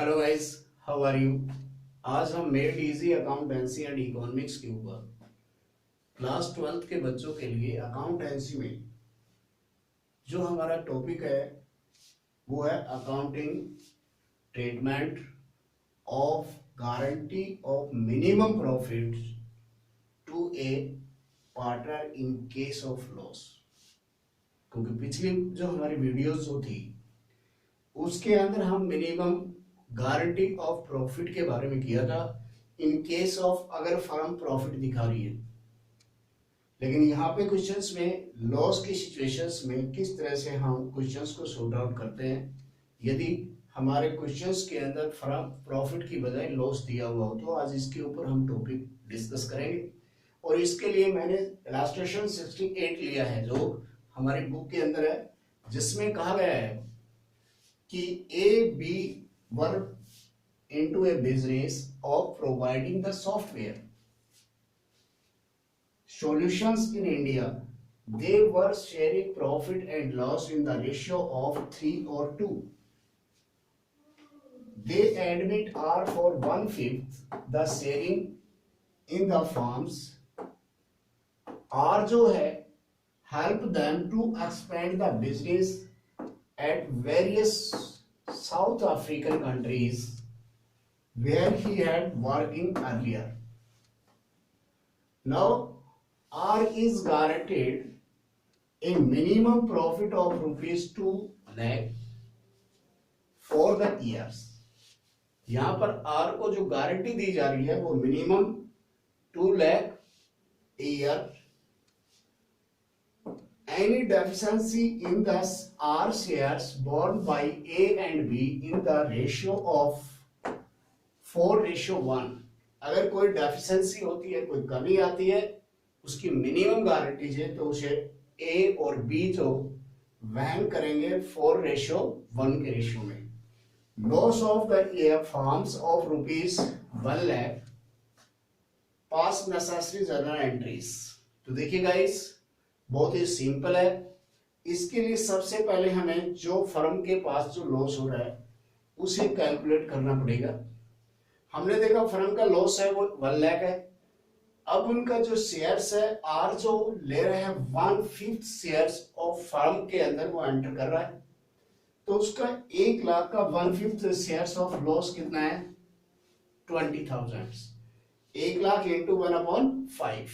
Hello guys, how are you. आज हम made easy accountancy and economics के ऊपर क्लास 12th के बच्चों के लिए अकाउंटेंसी में जो हमारा टॉपिक है वो है accounting treatment of guarantee of minimum profit to a partner in case of loss. क्योंकि पिछली जो हमारी वीडियोस जो थी उसके अंदर हम मिनिमम गारंटी ऑफ प्रॉफिट के बारे में किया था इन केस ऑफ अगर फर्म प्रॉफिट दिखा रही है। लेकिन यहाँ पे क्वेश्चंस में लॉस की सिचुएशंस में किस तरह से हम क्वेश्चंस को सॉर्ट आउट करते हैं यदि हमारे क्वेश्चंस के अंदर फर्म प्रॉफिट की बजाय लॉस दिया हुआ हो, तो आज इसके ऊपर हम टॉपिक डिस्कस करेंगे। और इसके लिए मैंने इलस्ट्रेशन 68 लिया है जो हमारी बुक के अंदर है, जिसमें कहा गया है कि A B work into a business of providing the software solutions in India. They were sharing profit and loss in the ratio of 3 or 2. They admit R for 1/5 the sharing in the firms. R जो है help them to expand the business at various South African countries where he had working earlier. Now R is guaranteed a minimum profit of rupees 2 lakh for the years. यहाँ पर R को जो guarantee दी जा रही है वो minimum 2 lakh a year. Any deficiency in the R shares borne by A and B in the ratio of 4:1. अगर कोई डेफिशिएंसी होती है, कोई कमी आती है, उसकी मिनिमम गारंटी है तो उसे A और B जो वहन करेंगे 4:1 के रेशियो में। Loss of the year forms of rupees 1 lakh pass necessary journal entries. तो देखिए गाइस, बहुत ही सिंपल है। इसके लिए सबसे पहले हमें जो फर्म के पास जो लॉस हो रहा है उसे कैलकुलेट करना पड़ेगा। हमने देखा फर्म का लॉस है वो 1 लाख है। अब उनका जो शेयर्स है आर जो ले रहे हैं 1/5 शेयर्स ऑफ फर्म के अंदर वो एंटर कर रहा है, तो उसका 1 लाख का 1/5 शेयर्स ऑफ लॉस कितना है 20,000। 1 lakh into 1/5।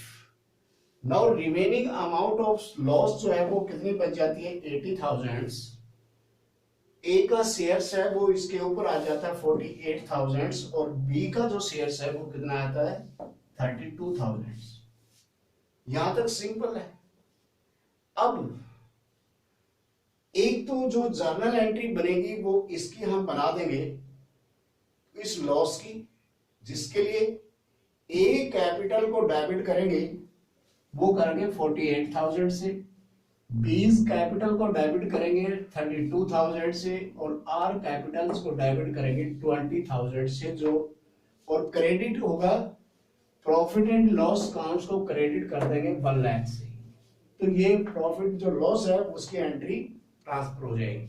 Now remaining amount of loss जो है वो कितनी बच जाती है 80,000। ए का शेयर्स है वो इसके ऊपर आ जाता है 48,000 और बी का जो शेयर्स है वो कितना आता है 32,000। यहां तक सिंपल है। अब एक तो जो जर्नल एंट्री बनेगी वो इसकी हम बना देंगे इस लॉस की, जिसके लिए ए कैपिटल को डेबिट करेंगे वो करेंगे 48,000 से, बीज कैपिटल को डेबिट करेंगे 32,000 से और आर कैपिटल्स को डेबिट करेंगे 20,000 से जो, और क्रेडिट होगा प्रॉफिट एंड लॉस अकाउंट्स को क्रेडिट कर देंगे 1 लाख से। तो ये प्रॉफिट जो लॉस है उसकी एंट्री ट्रांसफर हो जाएगी।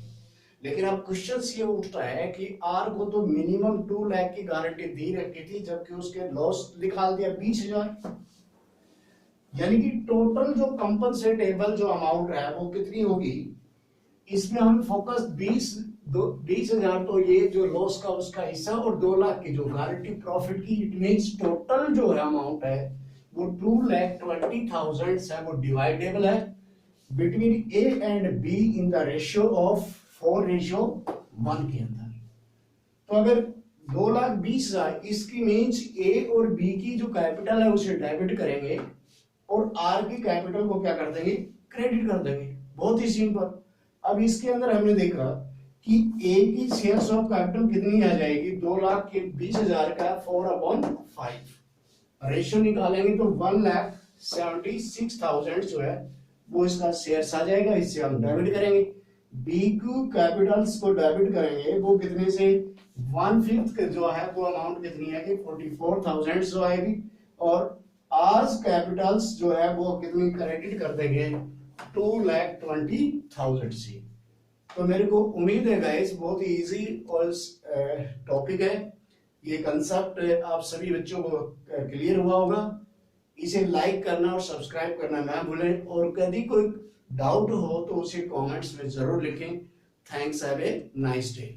लेकिन अब क्वेश्चन ये उठता है कि आर को तो मिनिमम 2 लाख की गारंटी दी रखी थी, जबकि उसके लॉस निकाल दिया 20,000। यानी कि टोटल जो कंपनसेटेबल जो अमाउंट है वो कितनी होगी, इसमें हम फोकस 20,000 तो ये जो लॉस का उसका हिस्सा और 2 लाख की जो गारंटी प्रॉफिट की, इट मींस टोटल जो है अमाउंट है वो 2,20,000 है, वो डिवाइडेबल है between A and be in the ratio of 4:1 के अंदर। तो अगर 2,20,000 इसकी मींस ए और बी की जो कैपिटल है उसे डेबिट करेंगे और आर की कैपिटल को क्या कर देंगे क्रेडिट कर देंगे। बहुत ही सिंपल। अब इसके अंदर हमने देखा कि ए की शेयर्स ऑफ कैपिटल कितनी आ जाएगी 2,20,000 का 4/5 रेशियो निकालेंगे तो 1,76,000 जो है वो इसका शेयर्स आ जाएगा, इससे हम डेबिट करेंगे। बी क्यू कैपिटल्स को डेबिट करेंगे वो कितने से 1/5 जो है वो अमाउंट कितनी है कि 44,000 जो आएगी, और आर्स कैपिटल्स जो है वो कितनी क्रेडिट कर देंगे 2,20,000 से। तो मेरे को उम्मीद है गाइस बहुत ही इजी और टॉपिक है, ये कंसेप्ट आप सभी बच्चों को क्लियर हुआ होगा। इसे लाइक करना और सब्सक्राइब करना ना भूलें, और यदि कोई डाउट हो तो उसे कमेंट्स में जरूर लिखें। Thanks, have a nice day.